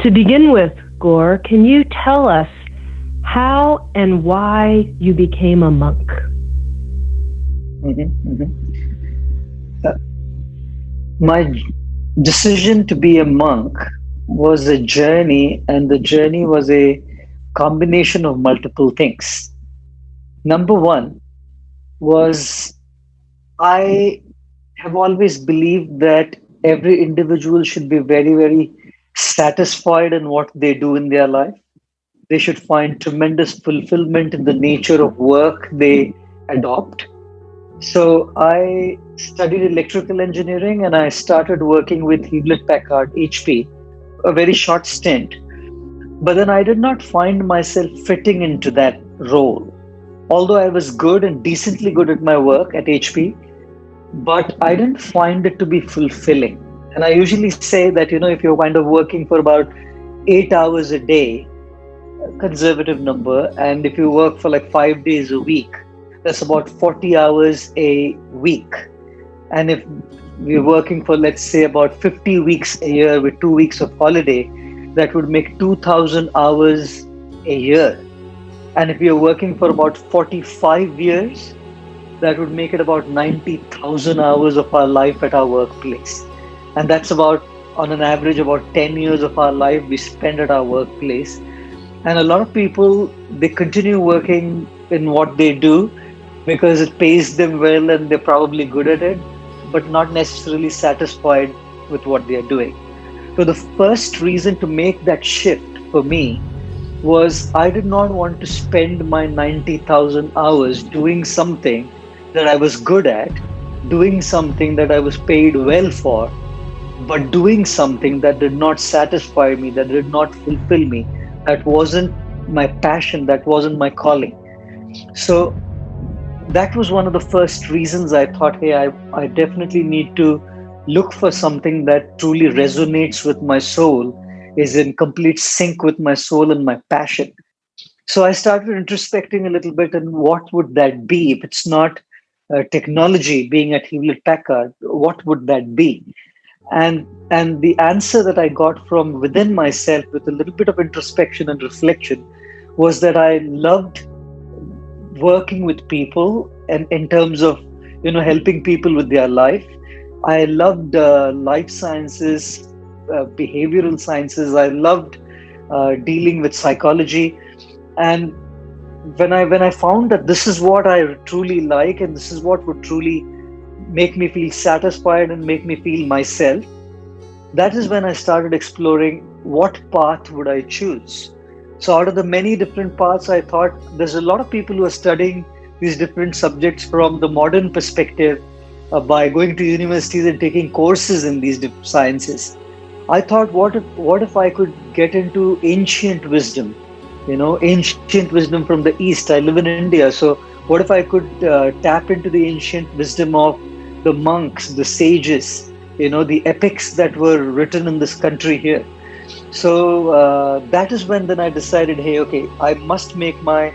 To begin with, Gaur, can you tell us how and why you became a monk? My decision to be a monk was a journey, and the journey was a combination of multiple things. Number one was I have always believed that every individual should be very, very satisfied in what they do in their life. They should find tremendous fulfillment in the nature of work they adopt. So I studied electrical engineering and I started working with Hewlett Packard HP, a very short stint. But then I did not find myself fitting into that role. Although I was good and decently good at my work at HP, but I didn't find it to be fulfilling. And I usually say that, if you're kind of working for about 8 hours a day, a conservative number, and if you work for like 5 days a week, that's about 40 hours a week. And if we're working for, let's say, about 50 weeks a year with 2 weeks of holiday, that would make 2,000 hours a year. And if you're working for about 45 years, that would make it about 90,000 hours of our life at our workplace. And that's about, on an average, about 10 years of our life we spend at our workplace. And a lot of people, they continue working in what they do because it pays them well and they're probably good at it, but not necessarily satisfied with what they are doing. So the first reason to make that shift for me was I did not want to spend my 90,000 hours doing something that I was good at, doing something that I was paid well for, but doing something that did not satisfy me, that did not fulfill me, that wasn't my passion, that wasn't my calling. So that was one of the first reasons I thought, hey, I definitely need to look for something that truly resonates with my soul, is in complete sync with my soul and my passion. So I started introspecting a little bit, and what would that be if it's not technology? Being at Hewlett Packard, what would that be? And the answer that I got from within myself, with a little bit of introspection and reflection, was that I loved working with people, and in terms of helping people with their life. I loved life sciences, behavioral sciences. I loved dealing with psychology. And when I found that this is what I truly like, and this is what would truly make me feel satisfied and make me feel myself, that is when I started exploring what path would I choose. So out of the many different paths, I thought there's a lot of people who are studying these different subjects from the modern perspective, by going to universities and taking courses in these different sciences. I thought, what if I could get into ancient wisdom, ancient wisdom from the East. I live in India, so what if I could tap into the ancient wisdom of the monks, the sages, the epics that were written in this country here. So that is when then I decided, hey, okay, I must make my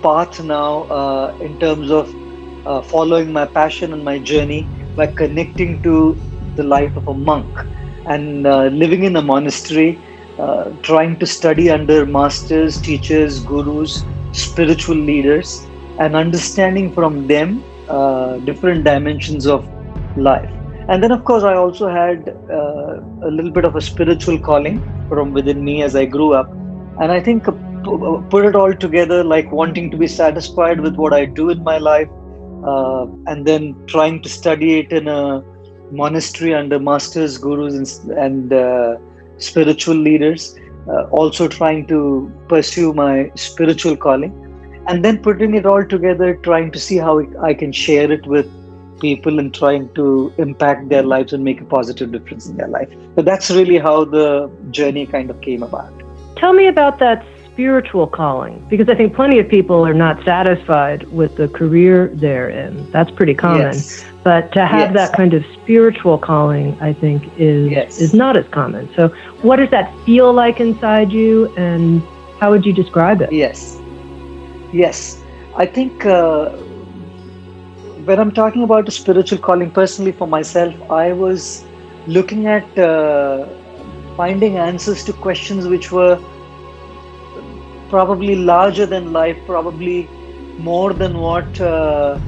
path now, in terms of following my passion and my journey by connecting to the life of a monk and living in a monastery, trying to study under masters, teachers, gurus, spiritual leaders, and understanding from them different dimensions of life. And then, of course, I also had a little bit of a spiritual calling from within me as I grew up. And I think put it all together, like wanting to be satisfied with what I do in my life, and then trying to study it in a monastery under masters, gurus, and spiritual leaders, also trying to pursue my spiritual calling, and then putting it all together, trying to see how I can share it with people and trying to impact their lives and make a positive difference in their life. So that's really how the journey kind of came about. Tell me about that spiritual calling, because I think plenty of people are not satisfied with the career they're in. That's pretty common. Yes. But to have that kind of spiritual calling, I think, is not as common. So what does that feel like inside you, and how would you describe it? Yes. I think when I'm talking about a spiritual calling, personally for myself, I was looking at finding answers to questions which were probably larger than life, probably more than what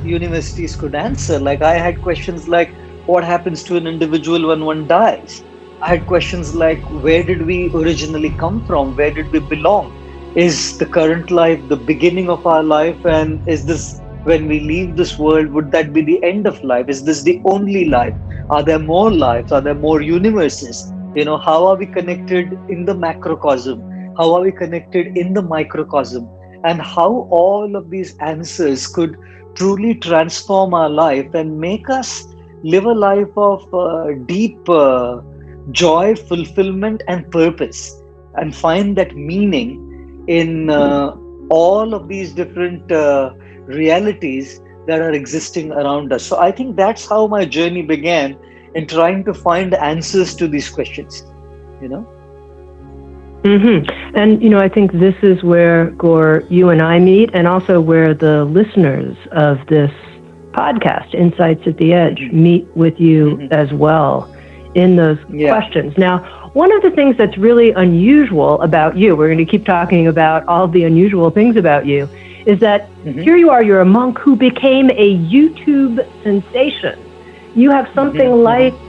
universities could answer. Like I had questions like, what happens to an individual when one dies? I had questions like, where did we originally come from? Where did we belong? Is the current life the beginning of our life? And is this, when we leave this world, would that be the end of life? Is this the only life? Are there more lives? Are there more universes? How are we connected in the macrocosm? How are we connected in the microcosm? And how all of these answers could truly transform our life and make us live a life of deep joy, fulfillment, and purpose, and find that meaning in all of these different realities that are existing around us. So I think that's how my journey began, in trying to find answers to these questions. And, I think this is where, Gaur, you and I meet, and also where the listeners of this podcast, Insights at the Edge, meet with you as well in those questions. Now, one of the things that's really unusual about you, we're going to keep talking about all the unusual things about you, is that here you are, you're a monk who became a YouTube sensation. You have something like,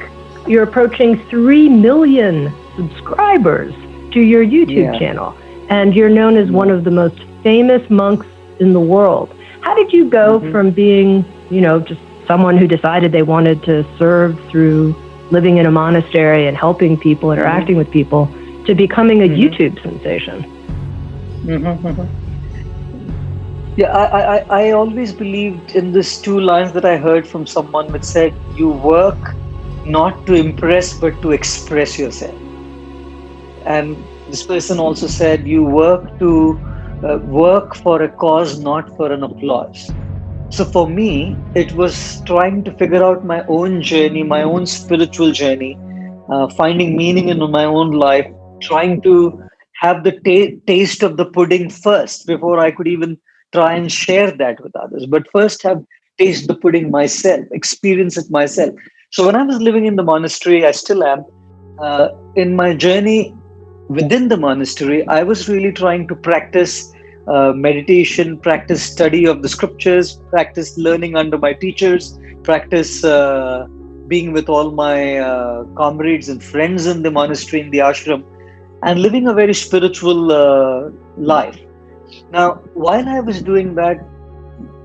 you're approaching 3 million subscribers to your YouTube channel, and you're known as one of the most famous monks in the world. How did you go from being, just someone who decided they wanted to serve through living in a monastery and helping people, interacting with people, to becoming a YouTube sensation? Yeah, I always believed in this 2 lines that I heard from someone, which said, you work not to impress, but to express yourself. And this person also said, you work to work for a cause, not for an applause. So for me, it was trying to figure out my own journey, my own spiritual journey, finding meaning in my own life, trying to have the taste of the pudding first before I could even try and share that with others. But first have taste the pudding myself, experience it myself. So when I was living in the monastery, I still am, in my journey within the monastery, I was really trying to practice meditation, practice study of the scriptures, practice learning under my teachers, practice being with all my comrades and friends in the monastery, in the ashram, and living a very spiritual life. Now, while I was doing that,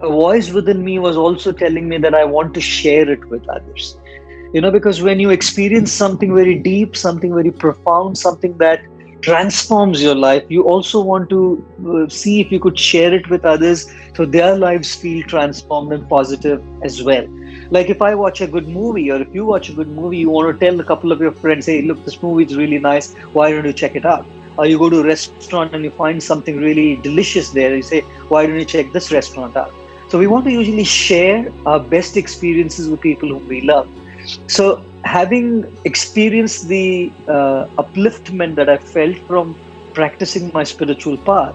a voice within me was also telling me that I want to share it with others. Because when you experience something very deep, something very profound, something that transforms your life, you also want to see if you could share it with others so their lives feel transformed and positive as well. Like if I watch a good movie, or if you watch a good movie, you want to tell a couple of your friends, hey, look, this movie is really nice, why don't you check it out? Or you go to a restaurant and you find something really delicious there, you say, why don't you check this restaurant out? So we want to usually share our best experiences with people whom we love. So having experienced the upliftment that I felt from practicing my spiritual path,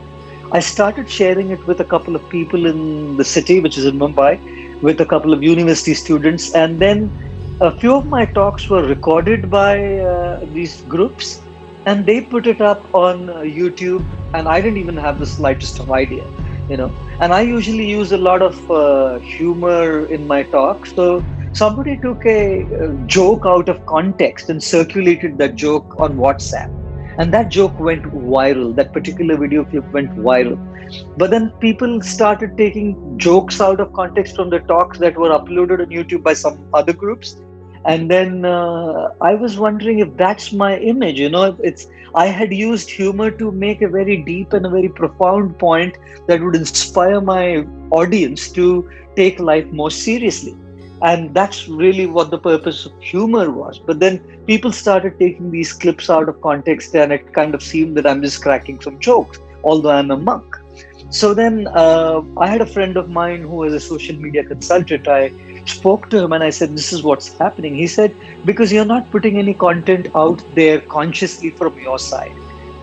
I started sharing it with a couple of people in the city, which is in Mumbai, with a couple of university students. And then a few of my talks were recorded by these groups, and they put it up on YouTube, and I didn't even have the slightest of idea, And I usually use a lot of humor in my talk. So somebody took a joke out of context and circulated that joke on WhatsApp. And that joke went viral. That particular video clip went viral. But then people started taking jokes out of context from the talks that were uploaded on YouTube by some other groups. And then I was wondering if that's my image. I had used humor to make a very deep and a very profound point that would inspire my audience to take life more seriously. And that's really what the purpose of humor was. But then people started taking these clips out of context, and it kind of seemed that I'm just cracking some jokes, although I'm a monk. So then I had a friend of mine who was a social media consultant. I spoke to him and I said, this is what's happening. He said, because you're not putting any content out there consciously from your side.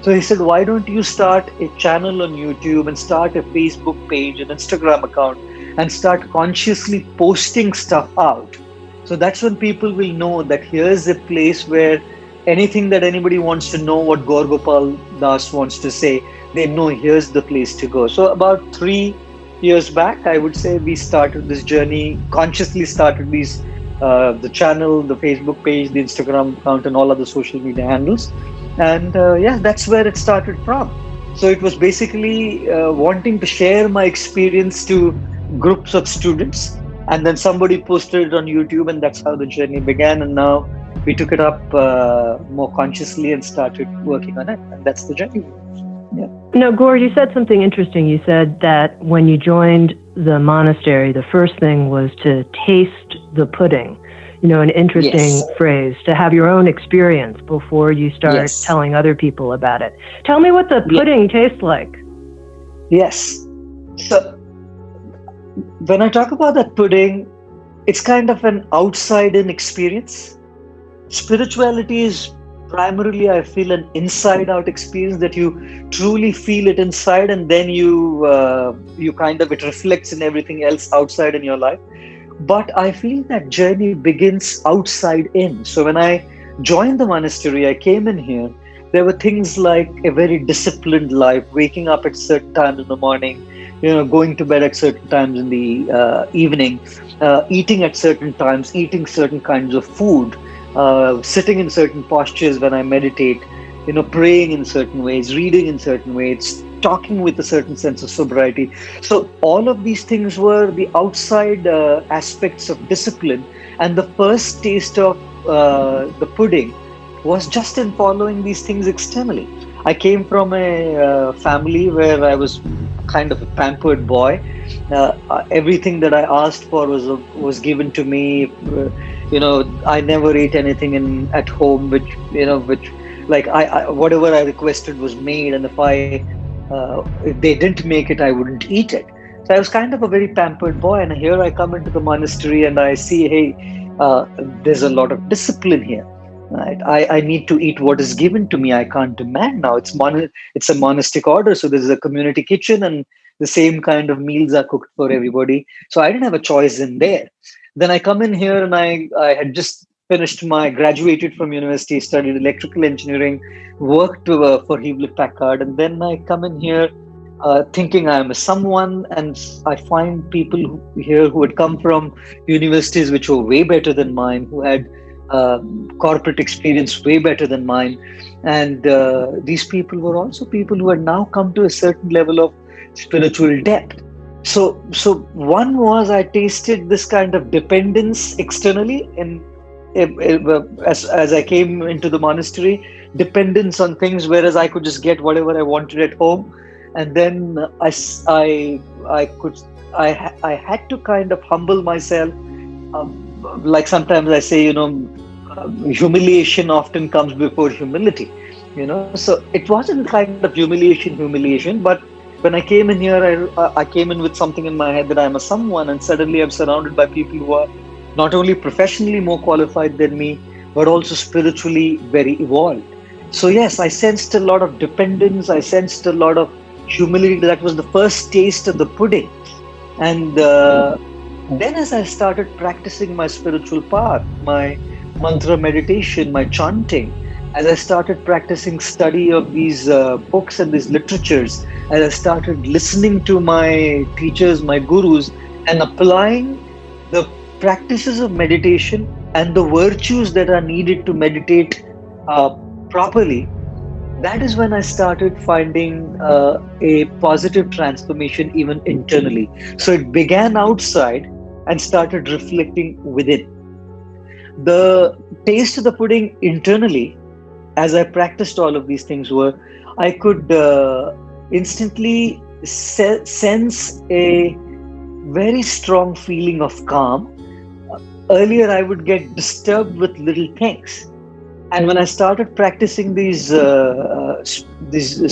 So he said, why don't you start a channel on YouTube and start a Facebook page, an Instagram account, and start consciously posting stuff out? So that's when people will know that here's a place where anything that anybody wants to know what Gaur Gopal Das wants to say, they know here's the place to go. So about 3 years back, I would say we started this journey, consciously started the channel, the Facebook page, the Instagram account, and all other social media handles. And yeah, that's where it started from. So it was basically wanting to share my experience to groups of students, and then somebody posted it on YouTube, and that's how the journey began. And now we took it up more consciously and started working on it, and that's the journey. Yeah. Now, Gaur, you said something interesting. You said that when you joined the monastery, the first thing was to taste the pudding. An interesting Yes. phrase, to have your own experience before you start Yes. telling other people about it. Tell me what the pudding tastes like. Yes. So when I talk about that pudding, it's kind of an outside-in experience. Spirituality is primarily, I feel, an inside-out experience that you truly feel it inside, and then you kind of, it reflects in everything else outside in your life. But I feel that journey begins outside in. So when I joined the monastery, I came in here, there were things like a very disciplined life, waking up at certain times in the morning, going to bed at certain times in the evening, eating at certain times, eating certain kinds of food, sitting in certain postures when I meditate, praying in certain ways, reading in certain ways, talking with a certain sense of sobriety. So all of these things were the outside aspects of discipline, and the first taste of the pudding was just in following these things externally. I came from a family where I was kind of a pampered boy. Everything that I asked for was given to me. I never ate anything at home, which like whatever I requested was made, and if they didn't make it, I wouldn't eat it. So I was kind of a very pampered boy, and here I come into the monastery and I see, hey, there's a lot of discipline here. Right? I need to eat what is given to me. I can't demand now. It's a monastic order, so there's a community kitchen, and the same kind of meals are cooked for everybody. So I didn't have a choice in there. Then I come in here, and I had just graduated from university, studied electrical engineering, worked for Hewlett Packard, and then I come in here thinking I am a someone, and I find people here who had come from universities which were way better than mine, who had corporate experience way better than mine, and these people were also people who had now come to a certain level of spiritual depth. So one was, I tasted this kind of dependence externally, and as I came into the monastery, dependence on things, whereas I could just get whatever I wanted at home. And then I had to kind of humble myself. Like sometimes I say, humiliation often comes before humility. So it wasn't kind of humiliation, but when I came in here, I came in with something in my head that I'm a someone, and suddenly I'm surrounded by people who are not only professionally more qualified than me, but also spiritually very evolved. So yes, I sensed a lot of dependence. I sensed a lot of humility. That was the first taste of the pudding. And then as I started practicing my spiritual path, my mantra meditation, my chanting, as I started practicing study of these books and these literatures, as I started listening to my teachers, my gurus, and applying the practices of meditation and the virtues that are needed to meditate properly, that is when I started finding a positive transformation even internally. So it began outside and started reflecting within. The taste of the pudding internally, as I practiced all of these things, were I could instantly sense a very strong feeling of calm. Earlier, I would get disturbed with little things. And when I started practicing these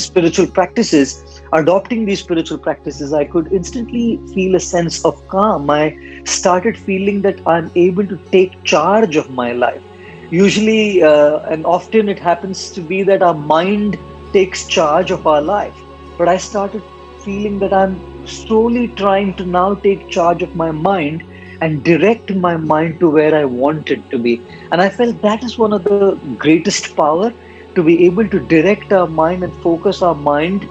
spiritual practices, adopting these spiritual practices, I could instantly feel a sense of calm. I started feeling that I'm able to take charge of my life. Usually, and often it happens to be that our mind takes charge of our life. But I started feeling that I'm slowly trying to now take charge of my mind, and direct my mind to where I want it to be. And I felt that is one of the greatest power, to be able to direct our mind and focus our mind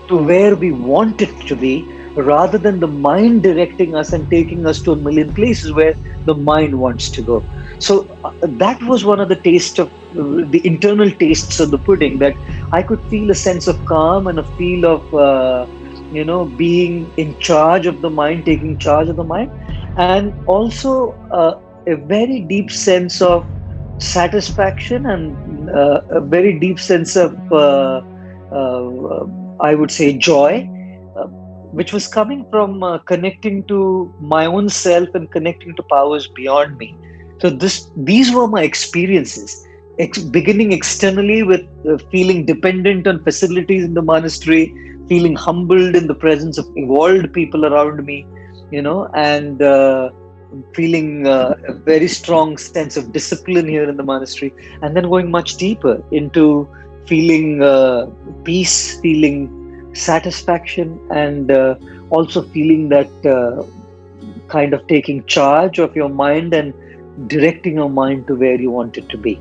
to where we want it to be, rather than the mind directing us and taking us to a million places where the mind wants to go. So that was one of the taste of the internal tastes of the pudding, that I could feel a sense of calm and a feel of being in charge of the mind, taking charge of the mind, and also a very deep sense of satisfaction, and a very deep sense of uh, I would say joy, uh, which was coming from connecting to my own self and connecting to powers beyond me. So these were my experiences, beginning externally with feeling dependent on facilities in the monastery, feeling humbled in the presence of evolved people around me, and feeling a very strong sense of discipline here in the monastery, and then going much deeper into feeling peace, feeling satisfaction, and also feeling that kind of taking charge of your mind and directing your mind to where you want it to be.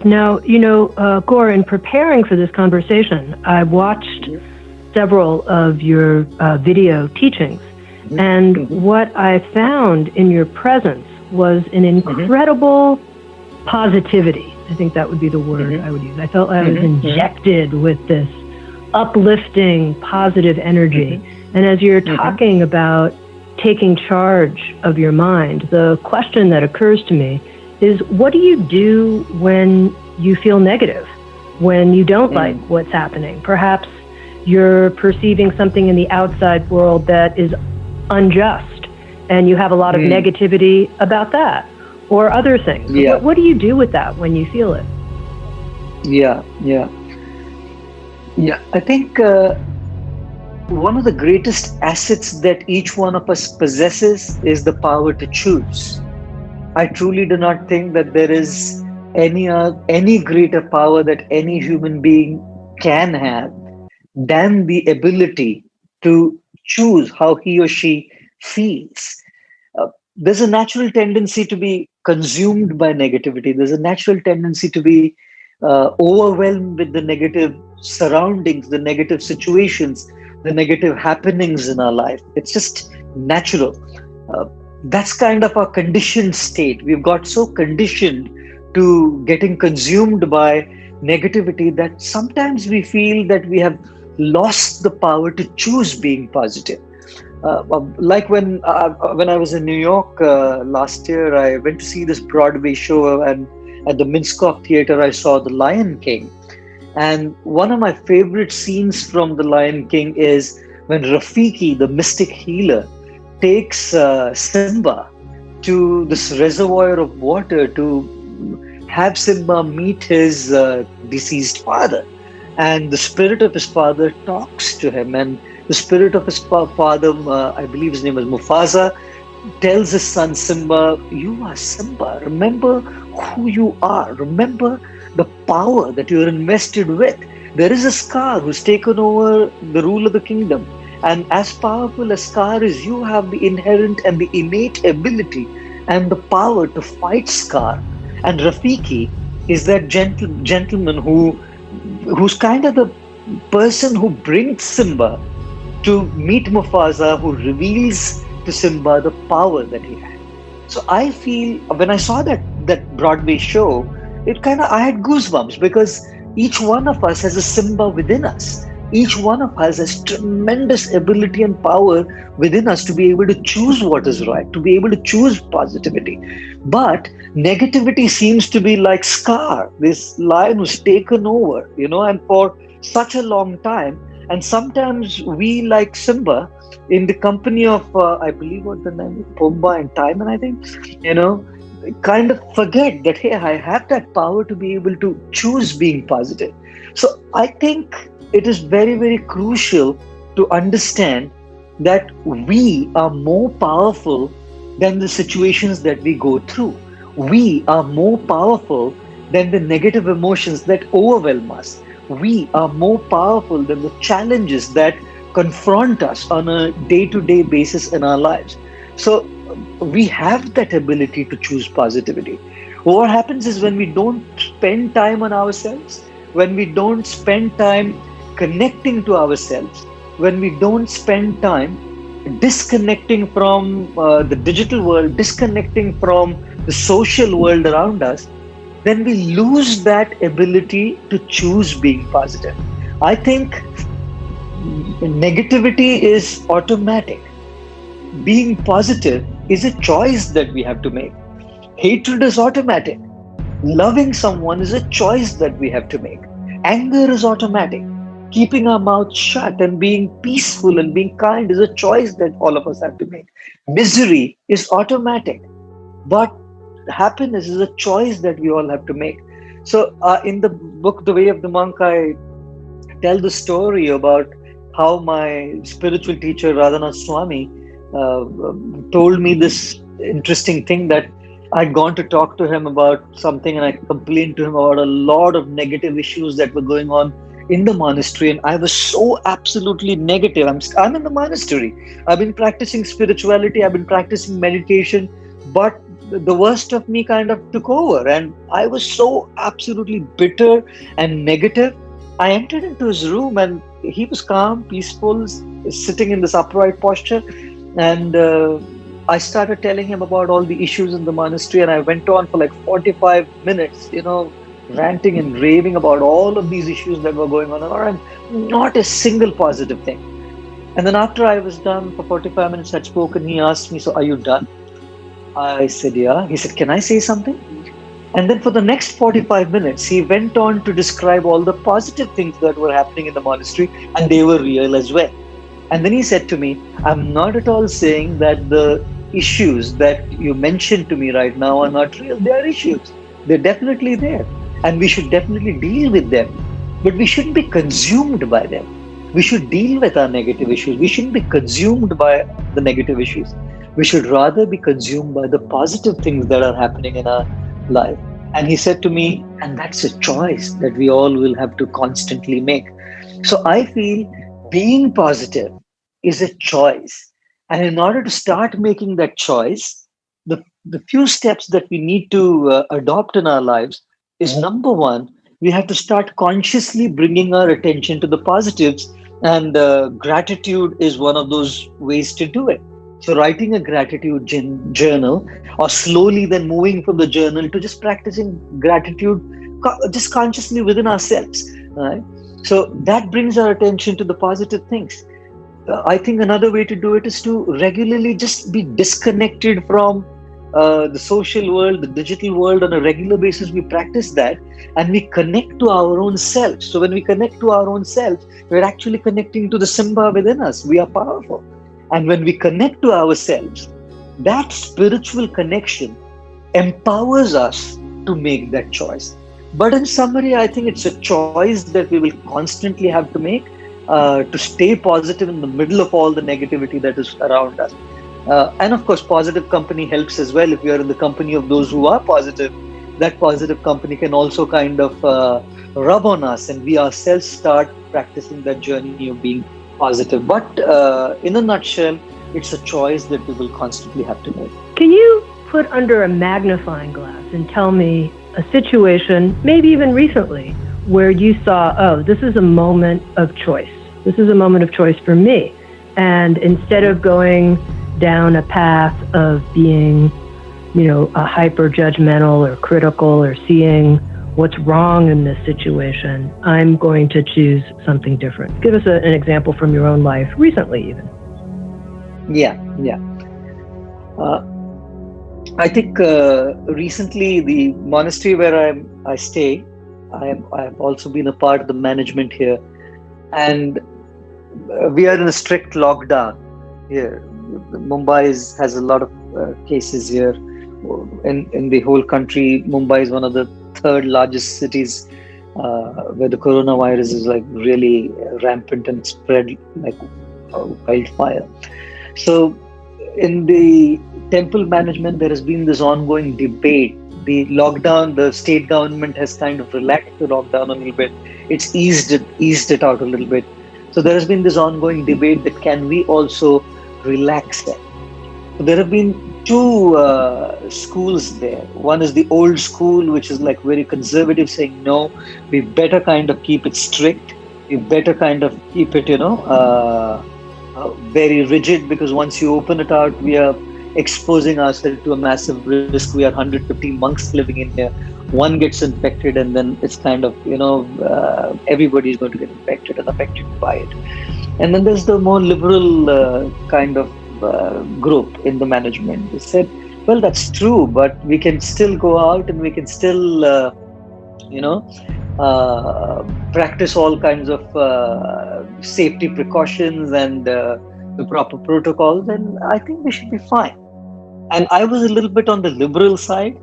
Now, Gaur, in preparing for this conversation, I watched several of your video teachings. And what I found in your presence was an incredible positivity. I think that would be the word I would use. I felt I was injected with this uplifting, positive energy. And as you're talking about taking charge of your mind, the question that occurs to me is, what do you do when you feel negative, when you don't like what's happening? Perhaps you're perceiving something in the outside world that is unjust, and you have a lot of negativity about that, or other things. What do you do with that when you feel it? I think one of the greatest assets that each one of us possesses is the power to choose. I truly do not think that there is any greater power that any human being can have than the ability to choose how he or she feels. There's a natural tendency to be consumed by negativity. There's a natural tendency to be overwhelmed with the negative surroundings, the negative situations, the negative happenings in our life. It's just natural. That's kind of our conditioned state. We've got so conditioned to getting consumed by negativity that sometimes we feel that we have lost the power to choose being positive. Like when I was in New York last year, I went to see this Broadway show, and at the Minskoff Theater, I saw The Lion King. And one of my favorite scenes from The Lion King is when Rafiki, the mystic healer, takes Simba to this reservoir of water to have Simba meet his deceased father. And the spirit of his father talks to him, and the spirit of his father, I believe his name was Mufasa, tells his son Simba, "You are Simba. Remember who you are. Remember the power that you're invested with. There is a Scar who's taken over the rule of the kingdom. And as powerful as Scar is, you have the inherent and the innate ability and the power to fight Scar." And Rafiki is that gentleman who's kind of the person who brings Simba to meet Mufasa, who reveals to Simba the power that he had. So I feel when I saw that Broadway show, I had goosebumps, because each one of us has a Simba within us. Each one of us has tremendous ability and power within us to be able to choose what is right, to be able to choose positivity. But negativity seems to be like Scar, this lion who's taken over, and for such a long time. And sometimes we, like Simba, in the company of, I believe what the name is, Pumbaa and Timon, I think, kind of forget that, hey, I have that power to be able to choose being positive. So I think it is very, very crucial to understand that we are more powerful than the situations that we go through. We are more powerful than the negative emotions that overwhelm us. We are more powerful than the challenges that confront us on a day-to-day basis in our lives. So we have that ability to choose positivity. What happens is when we don't spend time on ourselves, when we don't spend time connecting to ourselves, when we don't spend time disconnecting from the digital world, disconnecting from the social world around us, then we lose that ability to choose being positive. I think negativity is automatic. Being positive is a choice that we have to make. Hatred is automatic. Loving someone is a choice that we have to make. Anger is automatic. Keeping our mouth shut and being peaceful and being kind is a choice that all of us have to make. Misery is automatic. But happiness is a choice that we all have to make. So, in the book, The Way of the Monk, I tell the story about how my spiritual teacher Radhanath Swami uh, told me this interesting thing that I'd gone to talk to him about something and I complained to him about a lot of negative issues that were going on in the monastery, and I was so absolutely negative. I'm in the monastery. I've been practicing spirituality, I've been practicing meditation, but the worst of me kind of took over, and I was so absolutely bitter and negative. I entered into his room and he was calm, peaceful, sitting in this upright posture. And I started telling him about all the issues in the monastery. And I went on for like 45 minutes, ranting and raving about all of these issues that were going on. And not a single positive thing. And then after I was done for 45 minutes, had spoken, he asked me, "So are you done?" I said, "Yeah." He said, "Can I say something?" And then for the next 45 minutes, he went on to describe all the positive things that were happening in the monastery, and they were real as well. And then he said to me, "I'm not at all saying that the issues that you mentioned to me right now are not real. They are issues. They're definitely there. And we should definitely deal with them. But we shouldn't be consumed by them. We should deal with our negative issues. We shouldn't be consumed by the negative issues. We should rather be consumed by the positive things that are happening in our life." And he said to me, and that's a choice that we all will have to constantly make. So I feel being positive is a choice. And in order to start making that choice, the few steps that we need to adopt in our lives is number one, we have to start consciously bringing our attention to the positives. And gratitude is one of those ways to do it. So writing a gratitude journal, or slowly then moving from the journal to just practicing gratitude just consciously within ourselves, right? So that brings our attention to the positive things. I think another way to do it is to regularly just be disconnected from the social world, the digital world on a regular basis. We practice that and we connect to our own self. So when we connect to our own self, we're actually connecting to the Simba within us. We are powerful. And when we connect to ourselves, that spiritual connection empowers us to make that choice. But in summary, I think it's a choice that we will constantly have to make to stay positive in the middle of all the negativity that is around us. And of course, positive company helps as well. If we are in the company of those who are positive, that positive company can also kind of rub on us, and we ourselves start practicing that journey of being positive. But in a nutshell, it's a choice that we will constantly have to make. Can you put under a magnifying glass and tell me a situation, maybe even recently, where you saw, oh, this is a moment of choice. This is a moment of choice for me. And instead of going down a path of being, a hyper judgmental or critical or seeing what's wrong in this situation, I'm going to choose something different. Give us an example from your own life, recently even. Yeah. I think recently the monastery where I stay, I've also been a part of the management here, and we are in a strict lockdown here. Mumbai has a lot of cases here. In the whole country, Mumbai is one of the third largest cities where the coronavirus is like really rampant and spread like wildfire. So in the temple management, there has been this ongoing debate. The state government has kind of relaxed the lockdown a little bit. It's eased it out a little bit. So there has been this ongoing debate that can we also relax it. So there have been two schools there. One is the old school, which is like very conservative, saying no, we better kind of keep it strict. We better kind of keep it, very rigid, because once you open it out, we are exposing ourselves to a massive risk. We are 150 monks living in here. One gets infected, and then it's kind of, everybody is going to get infected and affected by it. And then there's the more liberal kind of group in the management. They said, well, that's true, but we can still go out and we can still, you know, practice all kinds of safety precautions and the proper protocols, and I think we should be fine. And I was a little bit on the liberal side,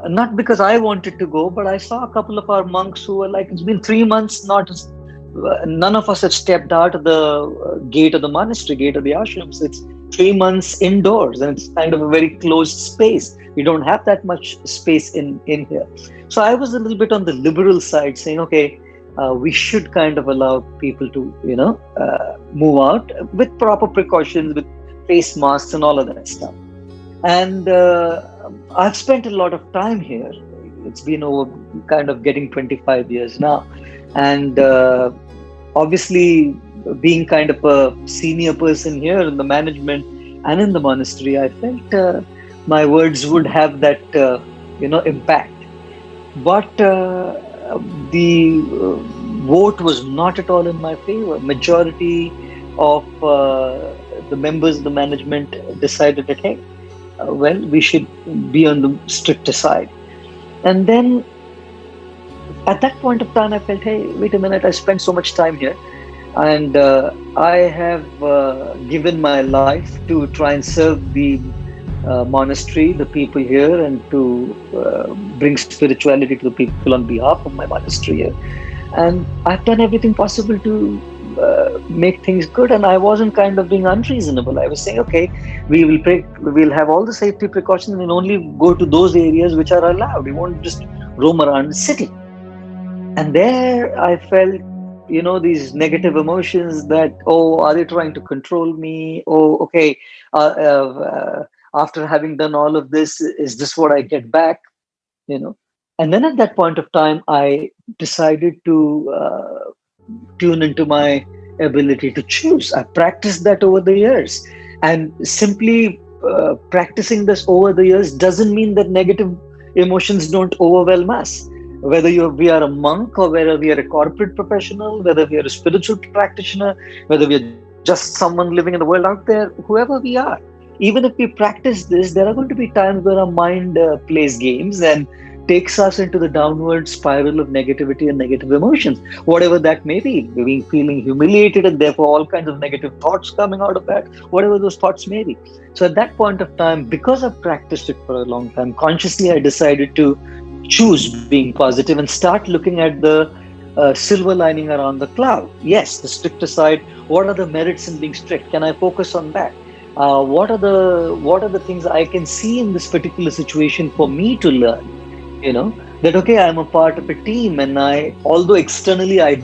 not because I wanted to go, but I saw a couple of our monks who were like, it's been 3 months, none of us had stepped out of the gate of the monastery, gate of the ashrams. It's 3 months indoors, and it's kind of a very closed space. We don't have that much space in here. So I was a little bit on the liberal side, saying, okay, we should kind of allow people to, move out with proper precautions, with face masks and all of that stuff. And I've spent a lot of time here. It's been over kind of getting 25 years now. And obviously, being kind of a senior person here in the management and in the monastery, I felt my words would have that, impact. But the vote was not at all in my favor. Majority of the members of the management decided that, hey, we should be on the stricter side. And then at that point of time, I felt, hey, wait a minute, I spent so much time here, and I have given my life to try and serve the monastery, the people here, and to bring spirituality to the people on behalf of my monastery here. And I've done everything possible to make things good, and I wasn't kind of being unreasonable. I was saying, okay, we'll have all the safety precautions and only go to those areas which are allowed. We won't just roam around the city. And there I felt, these negative emotions that, oh, are they trying to control me? Oh, okay, after having done all of this, is this what I get back? And then at that point of time, I decided to tune into my ability to choose. I practiced that over the years, and simply practicing this over the years doesn't mean that negative emotions don't overwhelm us. Whether we are a monk, or whether we are a corporate professional, whether we are a spiritual practitioner, whether we are just someone living in the world out there, whoever we are, even if we practice this, there are going to be times where our mind plays games and takes us into the downward spiral of negativity and negative emotions, whatever that may be. Being feeling humiliated, and therefore all kinds of negative thoughts coming out of that, whatever those thoughts may be. So at that point of time, because I've practiced it for a long time, consciously I decided to choose being positive and start looking at the silver lining around the cloud. Yes, the stricter side. What are the merits in being strict? Can I focus on that? What are the things I can see in this particular situation for me to learn? That, okay, I'm a part of a team, and although externally I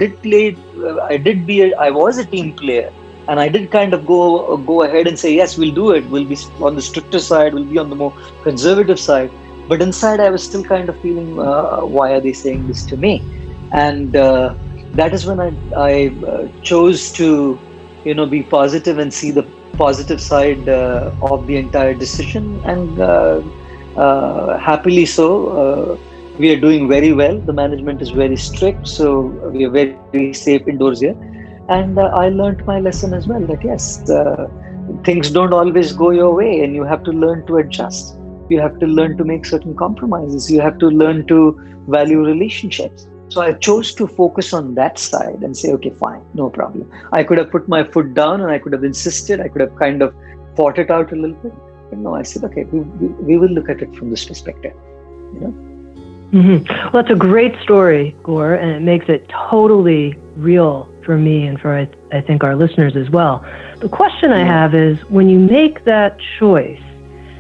was a team player, and I did kind of go ahead and say, yes, we'll do it. We'll be on the stricter side. We'll be on the more conservative side. But inside, I was still kind of feeling, why are they saying this to me? And that is when I chose to, be positive and see the positive side of the entire decision. And happily so, we are doing very well. The management is very strict, so we are very safe indoors here. And I learned my lesson as well, that yes, things don't always go your way, and you have to learn to adjust. You have to learn to make certain compromises. You have to learn to value relationships. So I chose to focus on that side and say, okay, fine, no problem. I could have put my foot down, and I could have insisted. I could have kind of fought it out a little bit. But no, I said, okay, we will look at it from this perspective. Mm-hmm. Well, that's a great story, Gaur, and it makes it totally real for me and for, I think, our listeners as well. The question I have is, when you make that choice,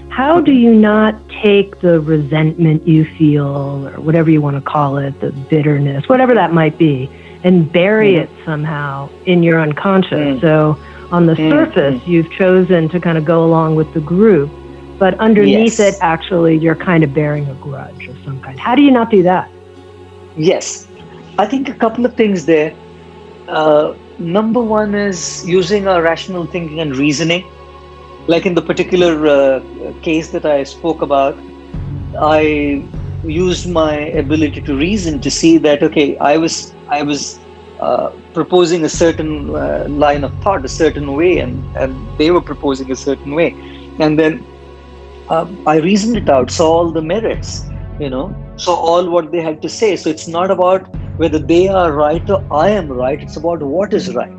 how do you not take the resentment you feel, or whatever you want to call it, the bitterness, whatever that might be, and bury it somehow in your unconscious? So on the surface, you've chosen to kind of go along with the group, but underneath it, Yes. actually, you're kind of bearing a grudge of some kind. How do you not do that? Yes. I think a couple of things there. Number one is using our rational thinking and reasoning. Like in the particular case that I spoke about, I used my ability to reason to see that okay, I was proposing a certain line of thought, a certain way, and they were proposing a certain way, and then I reasoned it out, saw all the merits, saw all what they had to say. So it's not about whether they are right or I am right. It's about what is right.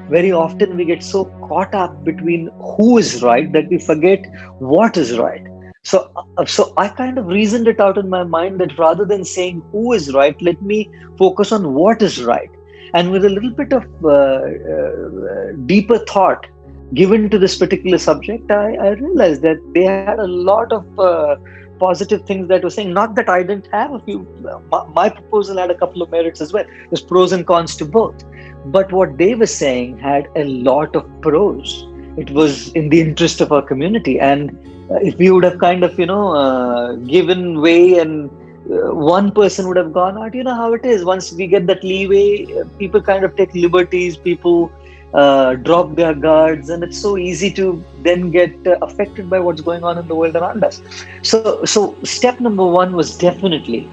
Very often we get so caught up between who is right that we forget what is right. So I kind of reasoned it out in my mind that rather than saying who is right, let me focus on what is right. And with a little bit of deeper thought given to this particular subject, I realized that they had a lot of positive things that were saying. Not that I didn't have a few. My proposal had a couple of merits as well. There's pros and cons to both. But what they were saying had a lot of pros. It was in the interest of our community. And if we would have kind of, given way and one person would have gone out, you know how it is. Once we get that leeway, people kind of take liberties, people drop their guards, and it's so easy to then get affected by what's going on in the world around us. So step number one was definitely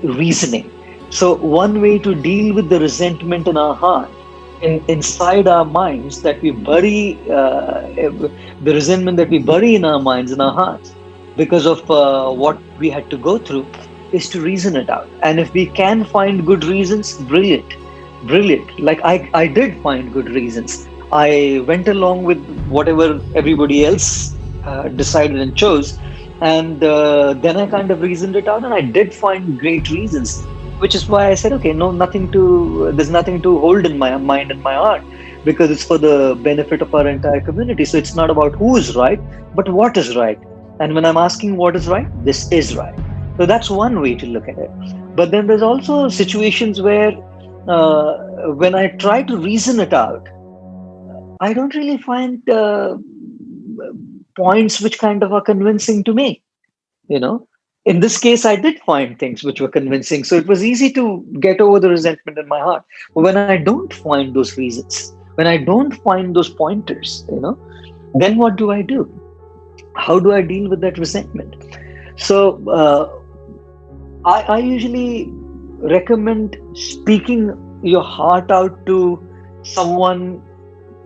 reasoning. So one way to deal with the resentment in our heart, inside our minds, that we bury the resentment that we bury in our minds, in our hearts, because of what we had to go through, is to reason it out. And if we can find good reasons, brilliant. Like I did find good reasons. I went along with whatever everybody else decided and chose, and then I kind of reasoned it out, and I did find great reasons, which is why I said, okay, no, there's nothing to hold in my mind and my heart, because it's for the benefit of our entire community. So it's not about who is right, but what is right. And when I'm asking what is right, this is right. So that's one way to look at it. But then there's also situations where when I try to reason it out, I don't really find points which kind of are convincing to me. You know, in this case, I did find things which were convincing, so it was easy to get over the resentment in my heart. But when I don't find those reasons, when I don't find those pointers, then what do I do? How do I deal with that resentment? So I usually recommend speaking your heart out to someone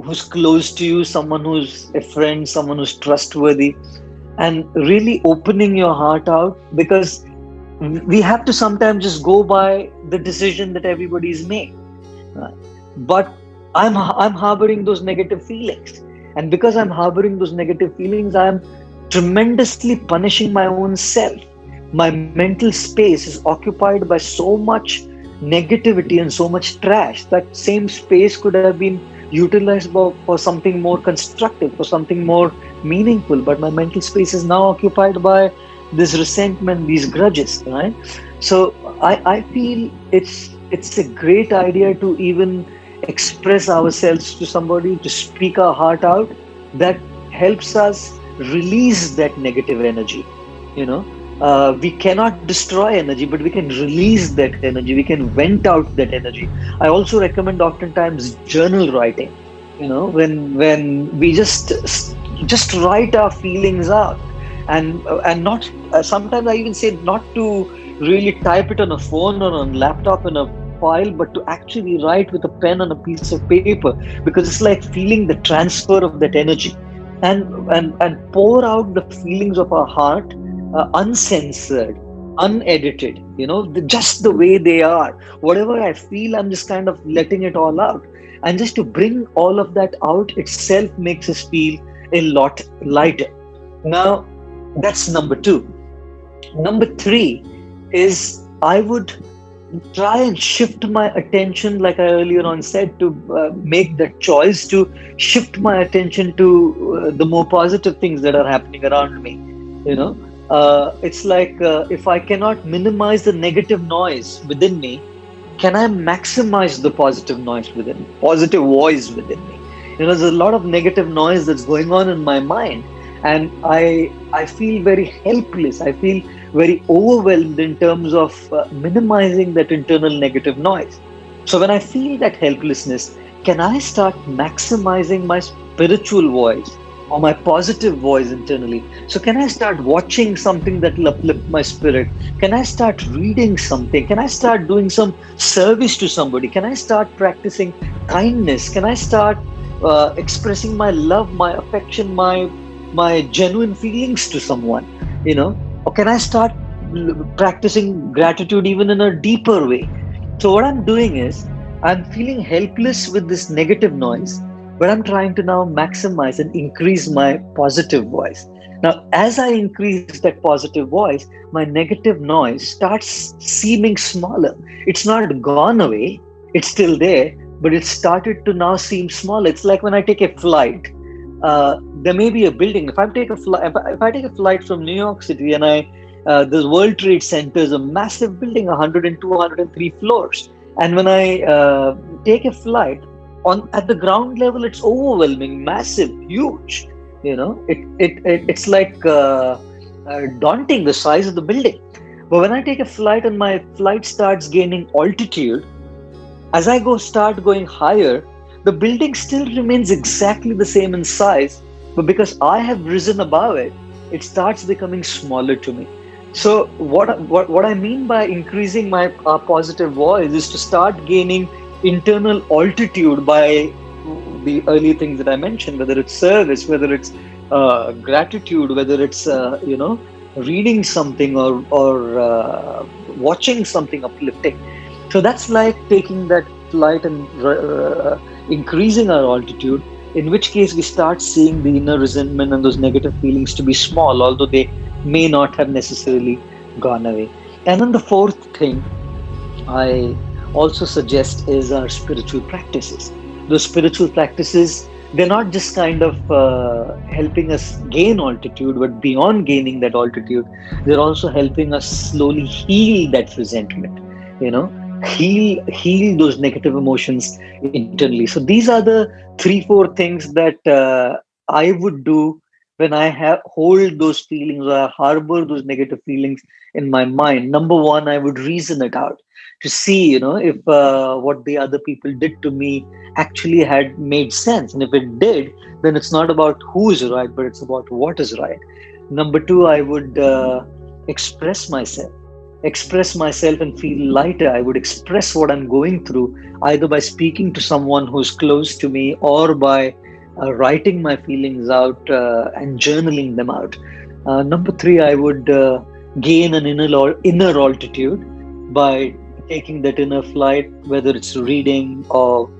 who's close to you, someone who's a friend, someone who's trustworthy, and really opening your heart out, because we have to sometimes just go by the decision that everybody's made. But I'm harboring those negative feelings, and because I'm harboring those negative feelings, I'm tremendously punishing my own self. My mental space is occupied by so much negativity and so much trash. That same space could have been utilized for something more constructive, for something more meaningful, but my mental space is now occupied by this resentment, these grudges, right? So I feel it's a great idea to even express ourselves to somebody, to speak our heart out. That helps us release that negative energy. We cannot destroy energy, but we can release that energy, we can vent out that energy. I also recommend oftentimes journal writing, when we just write our feelings out, and not sometimes I even say not to really type it on a phone or on laptop in a file, but to actually write with a pen on a piece of paper, because it's like feeling the transfer of that energy, and pour out the feelings of our heart, uncensored, unedited, just the way they are. Whatever I feel, I'm just kind of letting it all out. And just to bring all of that out itself makes us feel a lot lighter. Now, that's number two. Number three is I would try and shift my attention, like I earlier on said, to make that choice to shift my attention to the more positive things that are happening around me. It's like if I cannot minimize the negative noise within me, can I maximize the positive noise within me, positive voice within me? There's a lot of negative noise that's going on in my mind, and I feel very helpless. I feel very overwhelmed in terms of minimizing that internal negative noise. So when I feel that helplessness, can I start maximizing my spiritual voice or my positive voice internally? So can I start watching something that will uplift my spirit? Can I start reading something? Can I start doing some service to somebody? Can I start practicing kindness? Can I start expressing my love, my affection, my genuine feelings to someone? Or can I start practicing gratitude even in a deeper way? So what I'm doing is I'm feeling helpless with this negative noise, but I'm trying to now maximize and increase my positive voice. Now, as I increase that positive voice, my negative noise starts seeming smaller. It's not gone away, it's still there, but it started to now seem smaller. It's like when I take a flight. There may be a building. If I take a flight from New York City, and the World Trade Center is a massive building, 102, 103 floors. And when I take a flight on at the ground level, it's overwhelming, massive, huge. It's like daunting, the size of the building. But when I take a flight and my flight starts gaining altitude, as I start going higher, the building still remains exactly the same in size, but because I have risen above it, it starts becoming smaller to me. So what I mean by increasing my positive voice is to start gaining internal altitude by the early things that I mentioned, whether it's service, whether it's gratitude, whether it's reading something or watching something uplifting. So that's like taking that flight and increasing our altitude, in which case we start seeing the inner resentment and those negative feelings to be small, although they may not have necessarily gone away. And then the fourth thing I also suggest is our spiritual practices. Those spiritual practices, they're not just kind of helping us gain altitude, but beyond gaining that altitude, they're also helping us slowly heal that resentment, you know, heal those negative emotions internally. So these are the 3, 4 things that I would do when I hold those feelings or I harbor those negative feelings in my mind. Number one, I would reason it out to see, if what the other people did to me actually had made sense. And if it did, then it's not about who is right, but it's about what is right. Number two, I would express myself. Express myself and feel lighter. I would express what I'm going through either by speaking to someone who's close to me or by writing my feelings out and journaling them out. Number three, I would gain an inner altitude by taking that inner flight, whether it's reading or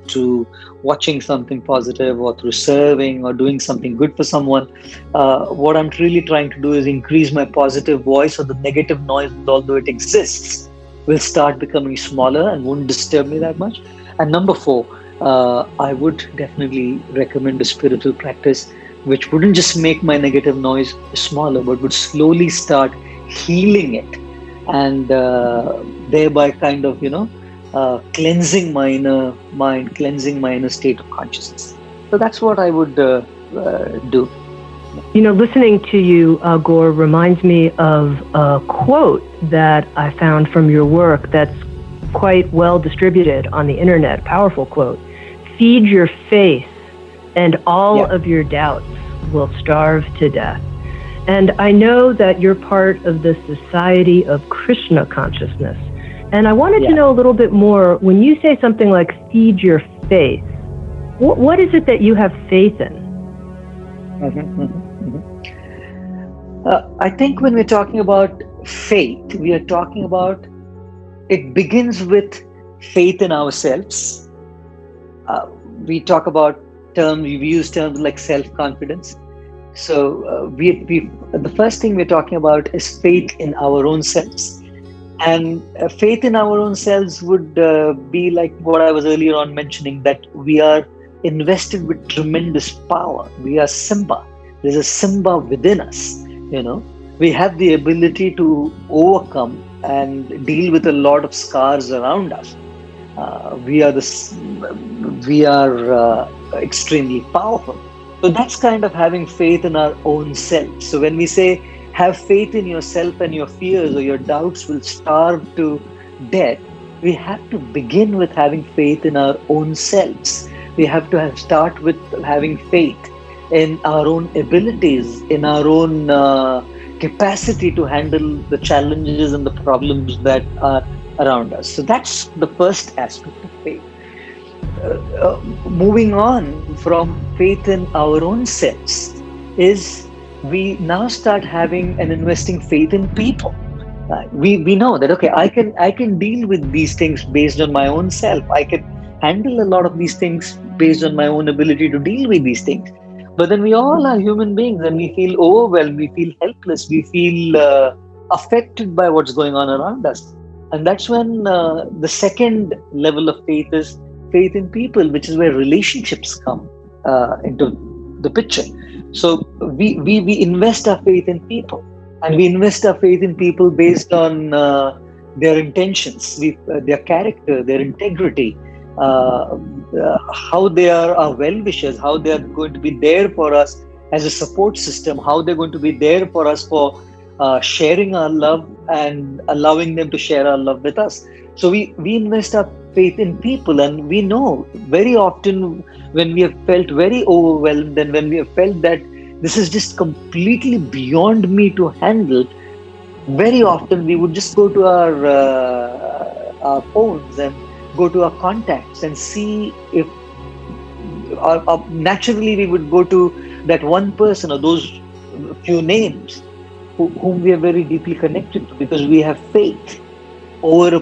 through watching something positive or through serving or doing something good for someone. What I'm really trying to do is increase my positive voice, so the negative noise, although it exists, will start becoming smaller and won't disturb me that much. And number four, I would definitely recommend a spiritual practice which wouldn't just make my negative noise smaller, but would slowly start healing it and thereby kind of, cleansing my inner mind, cleansing my inner state of consciousness. So that's what I would do. Listening to you, Gaur, reminds me of a quote that I found from your work that's quite well distributed on the internet. Powerful quote. Feed your faith and all of your doubts will starve to death. And I know that you're part of the Society of Krishna Consciousness. And I wanted to know a little bit more. When you say something like feed your faith, what is it that you have faith in? I think when we're talking about faith, we are talking about, it begins with faith in ourselves. We talk about we use terms like self-confidence. So the first thing we're talking about is faith in our own selves. And faith in our own selves would be like what I was earlier on mentioning, that we are invested with tremendous power. We are Simba. There's a Simba within us. We have the ability to overcome and deal with a lot of scars around us. We are extremely powerful. So that's kind of having faith in our own self. So when we say have faith in yourself and your fears or your doubts will starve to death, we have to begin with having faith in our own selves. We have to start with having faith in our own abilities, in our own capacity to handle the challenges and the problems that are around us. So that's the first aspect of faith. Moving on from faith in our own selves is we now start having and investing faith in people. We know that okay, I can deal with these things based on my own self. I can handle a lot of these things based on my own ability to deal with these things. But then we all are human beings and we feel overwhelmed, we feel helpless, we feel affected by what's going on around us. And that's when the second level of faith is faith in people, which is where relationships come into the picture. So we invest our faith in people, and we invest our faith in people based on their intentions, their character, their integrity, how they are our well wishers, how they are going to be there for us as a support system, how they're going to be there for us for sharing our love and allowing them to share our love with us. So we invest our faith in people, and we know very often when we have felt very overwhelmed and when we have felt that this is just completely beyond me to handle, very often we would just go to our phones and go to our contacts and see if naturally we would go to that one person or those few names whom we are very deeply connected to, because we have faith over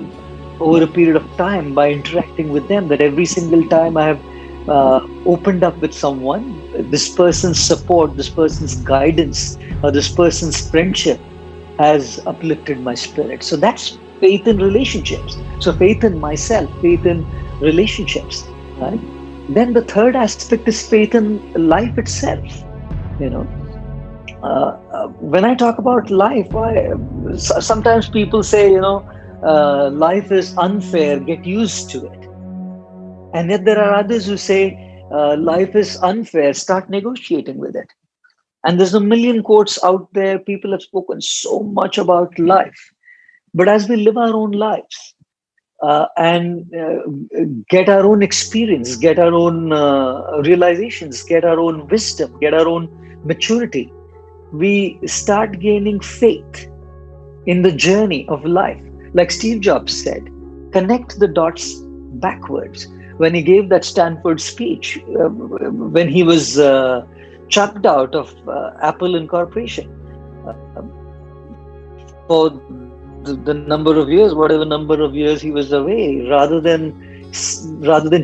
over a period of time by interacting with them, that every single time I have opened up with someone, this person's support, this person's guidance, or this person's friendship has uplifted my spirit. So that's faith in relationships. So faith in myself, faith in relationships, right? Then the third aspect is faith in life itself. You know, when I talk about life, sometimes people say, life is unfair, get used to it. And yet there are others who say, life is unfair, start negotiating with it. And there's a million quotes out there. People have spoken so much about life. But as we live our own lives and get our own experience, get our own realizations, get our own wisdom, get our own maturity, we start gaining faith in the journey of life. Like Steve Jobs said, connect the dots backwards. When he gave that Stanford speech, when he was chucked out of Apple Incorporation for the number of years, whatever number of years he was away, rather than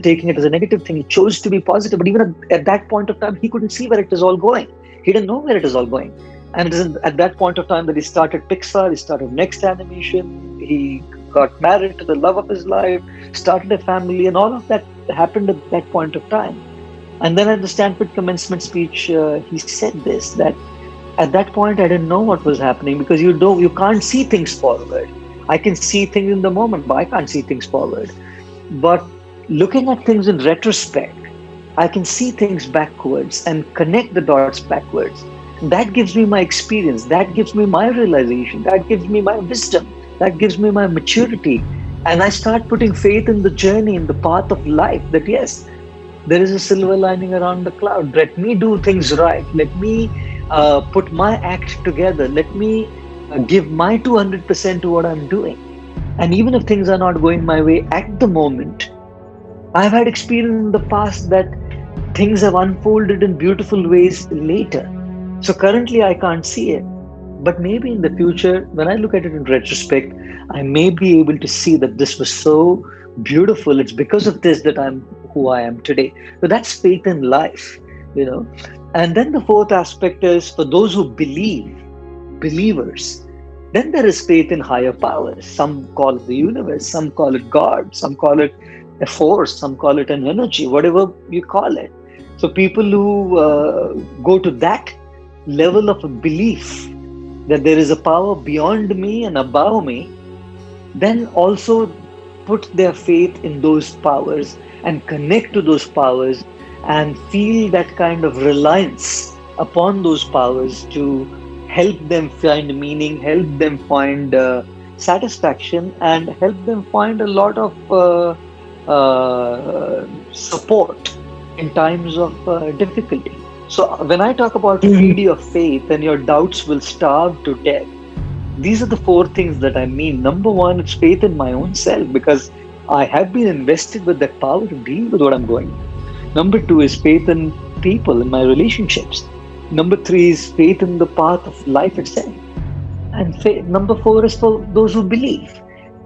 taking it as a negative thing, he chose to be positive. But even at that point of time, he couldn't see where it is all going. He didn't know where it is all going. And it is at that point of time that he started Pixar, he started Next Animation, he got married to the love of his life, started a family, and all of that happened at that point of time. And then at the Stanford commencement speech, he said this, that at that point I didn't know what was happening, because you can't see things forward. I can see things in the moment, but I can't see things forward. But looking at things in retrospect, I can see things backwards and connect the dots backwards. That gives me my experience, that gives me my realization, that gives me my wisdom, that gives me my maturity. And I start putting faith in the journey, in the path of life, that yes, there is a silver lining around the cloud. Let me do things right. Let me put my act together. Let me give my 200% to what I'm doing. And even if things are not going my way at the moment, I've had experience in the past that things have unfolded in beautiful ways later. So currently I can't see it. But maybe in the future, when I look at it in retrospect, I may be able to see that this was so beautiful. It's because of this that I'm who I am today. So that's faith in life, you know. And then the fourth aspect is for those who believe, believers. Then there is faith in higher powers. Some call it the universe, some call it God, some call it a force, some call it an energy, whatever you call it. So people who go to that level of belief that there is a power beyond me and above me, then also put their faith in those powers and connect to those powers and feel that kind of reliance upon those powers to help them find meaning, help them find satisfaction, and help them find a lot of support in times of difficulty. So when I talk about feed Mhm. your faith and your doubts will starve to death, these are the four things that I mean. Number one, it's faith in my own self because I have been invested with that power to deal with what I'm going through. Number two is faith in people, in my relationships. Number three is faith in the path of life itself. And number four is for those who believe.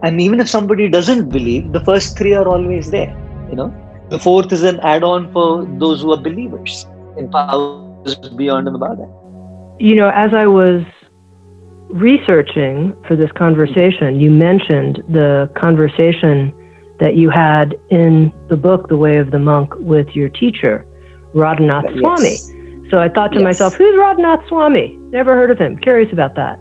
And even if somebody doesn't believe, the first three are always there. You know, the fourth is an add-on for those who are believers in powers beyond and above that. As I was researching for this conversation, you mentioned the conversation that you had in the book, The Way of the Monk, with your teacher, Radhanath Swami. Yes. So I thought to myself, Yes. who's Radhanath Swami? Never heard of him. Curious about that.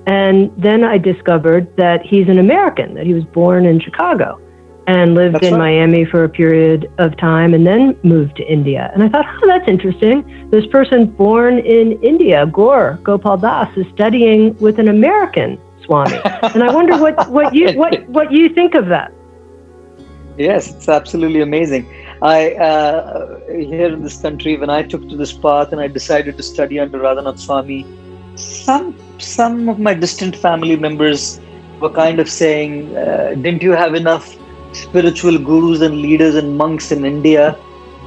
And then I discovered that he's an American, that he was born in Chicago and lived That's in right. Miami for a period of time and then moved to India. And I thought, oh, that's interesting. This person born in India, Gopal Das, is studying with an American Swami. And I wonder what you think of that. Yes, it's absolutely amazing. I here in this country, when I took to this path and I decided to study under Radhanath Swami, some of my distant family members were kind of saying, "Didn't you have enough spiritual gurus and leaders and monks in India?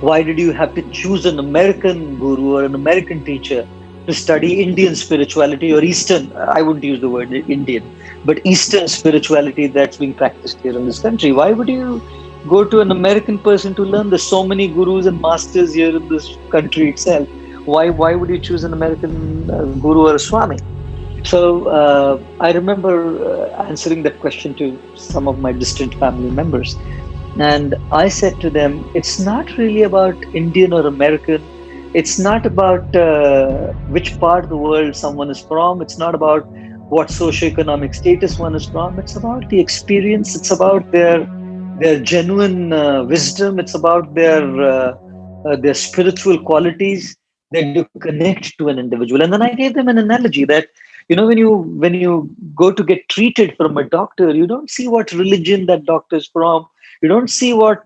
Why did you have to choose an American guru or an American teacher to study Indian spirituality or Eastern?" I wouldn't use the word Indian, but Eastern spirituality that's being practiced here in this country. Why would you go to an American person to learn? There's so many gurus and masters here in this country itself. Why would you choose an American guru or a Swami? So I remember answering that question to some of my distant family members. And I said to them, it's not really about Indian or American. It's not about which part of the world someone is from. It's not about what socioeconomic status one is from. It's about the experience. It's about their genuine wisdom. It's about their spiritual qualities that do connect to an individual. And then I gave them an analogy that when you go to get treated from a doctor, you don't see what religion that doctor is from. You don't see what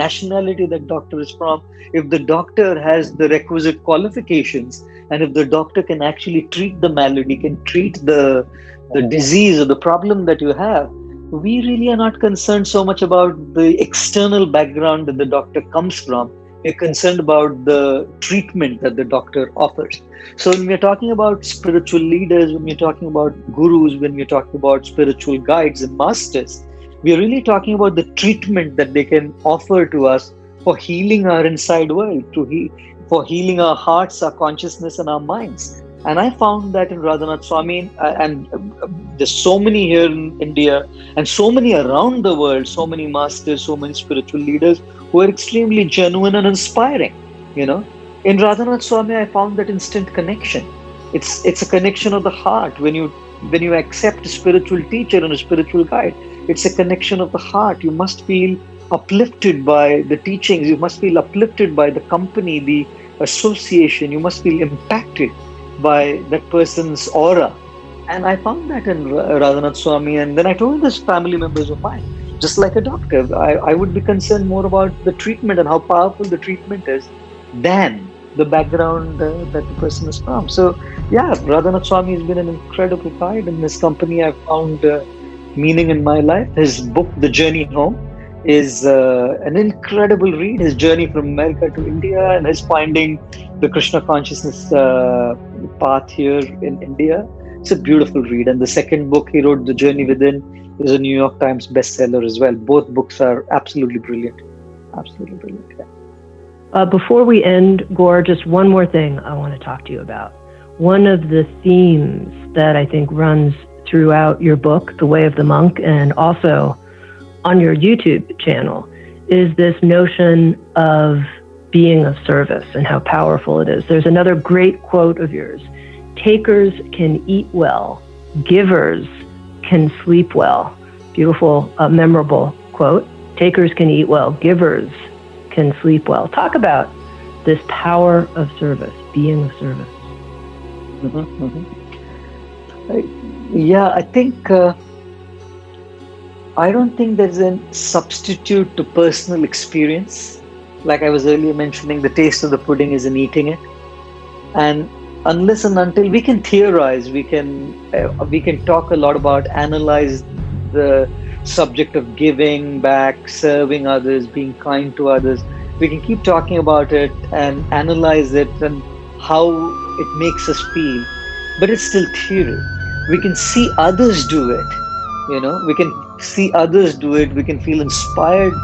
nationality that doctor is from. If the doctor has the requisite qualifications, and if the doctor can actually treat the malady, can treat the disease or the problem that you have, we really are not concerned so much about the external background that the doctor comes from. We're concerned about the treatment that the doctor offers. So when we're talking about spiritual leaders, when we're talking about gurus, when we're talking about spiritual guides and masters, we're really talking about the treatment that they can offer to us for healing our inside world, for healing our hearts, our consciousness, and our minds. And I found that in Radhanath Swami, and there's so many here in India, and so many around the world, so many masters, so many spiritual leaders who are extremely genuine and inspiring. You know, in Radhanath Swami, I found that instant connection. It's a connection of the heart when you accept a spiritual teacher and a spiritual guide. It's a connection of the heart. You must feel uplifted by the teachings. You must feel uplifted by the company, the association. You must feel impacted by that person's aura. And I found that in Radhanath Swami. And then I told this family members of mine, just like a doctor, I would be concerned more about the treatment and how powerful the treatment is than the background that the person is from. So, yeah, Radhanath Swami has been an incredible guide. In his company, I've found meaning in my life. His book, The Journey Home, is an incredible read. His journey from America to India and his finding the Krishna consciousness path here in India. It's a beautiful read. And the second book he wrote, The Journey Within, is a New York Times bestseller as well. Both books are absolutely brilliant. Absolutely brilliant. Yeah. Before we end, Gaur, just one more thing I want to talk to you about. One of the themes that I think runs throughout your book, The Way of the Monk, and also on your YouTube channel, is this notion of being of service and how powerful it is. There's another great quote of yours: "Takers can eat well, givers can sleep well." Beautiful, memorable quote. Takers can eat well, givers can sleep well. Talk about this power of service, being of service. Yeah, I don't think there's a substitute to personal experience. Like I was earlier mentioning, the taste of the pudding is in eating it. And unless and until we can theorize, we can talk a lot about, analyze the subject of giving back, serving others, being kind to others. We can keep talking about it and analyze it and how it makes us feel, but it's still theory. We can see others do it. We can see others do it. We can feel inspired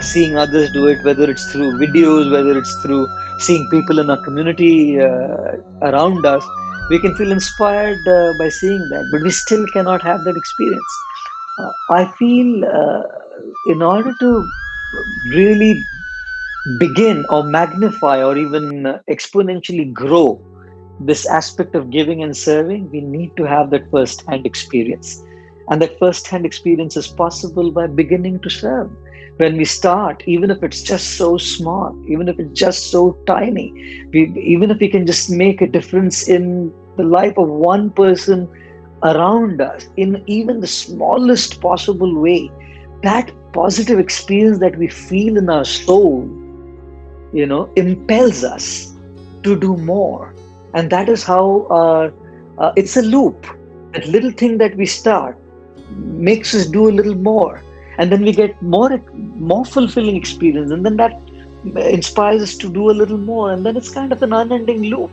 seeing others do it, whether it's through videos, whether it's through seeing people in our community around us. We can feel inspired by seeing that, but we still cannot have that experience. I feel in order to really begin or magnify or even exponentially grow this aspect of giving and serving, we need to have that first hand experience. And that first hand experience is possible by beginning to serve. When we start, even if it's just so small, even if it's just so tiny, even if we can just make a difference in the life of one person around us in even the smallest possible way, that positive experience that we feel in our soul, impels us to do more. And that is how it's a loop. That little thing that we start makes us do a little more, and then we get more fulfilling experience, and then that inspires us to do a little more, and then it's kind of an unending loop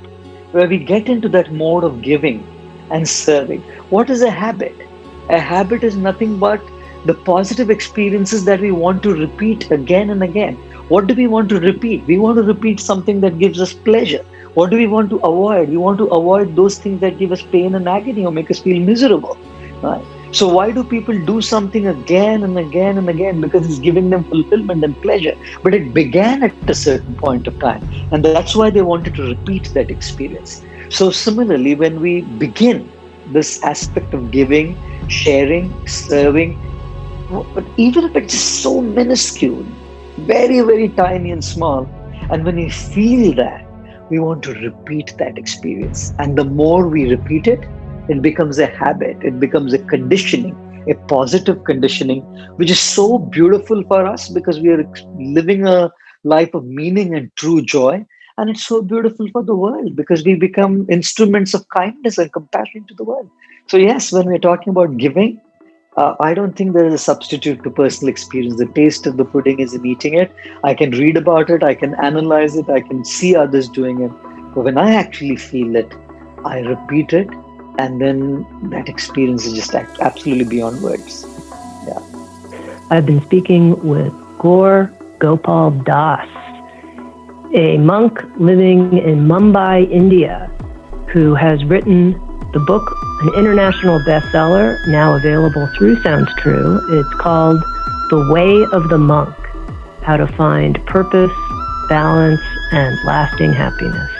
where we get into that mode of giving and serving. What is a habit? A habit is nothing but the positive experiences that we want to repeat again and again. What do we want to repeat? We want to repeat something that gives us pleasure. What do we want to avoid? We want to avoid those things that give us pain and agony or make us feel miserable. Right? So why do people do something again and again and again? Because it's giving them fulfillment and pleasure. But it began at a certain point of time. And that's why they wanted to repeat that experience. So similarly, when we begin this aspect of giving, sharing, serving, but even if it's so minuscule, very, very tiny and small, and when we feel that, we want to repeat that experience. And the more we repeat it, it becomes a habit, it becomes a conditioning, a positive conditioning, which is so beautiful for us because we are living a life of meaning and true joy. And it's so beautiful for the world because we become instruments of kindness and compassion to the world. So yes, when we're talking about giving, I don't think there is a substitute to personal experience. The taste of the pudding is in eating it. I can read about it, I can analyze it, I can see others doing it. But when I actually feel it, I repeat it, and then that experience is just absolutely beyond words. Yeah. I've been speaking with Gaur Gopal Das, a monk living in Mumbai, India, who has written the book, an international bestseller, now available through Sounds True. It's called The Way of the Monk: How to Find Purpose, Balance, and Lasting Happiness.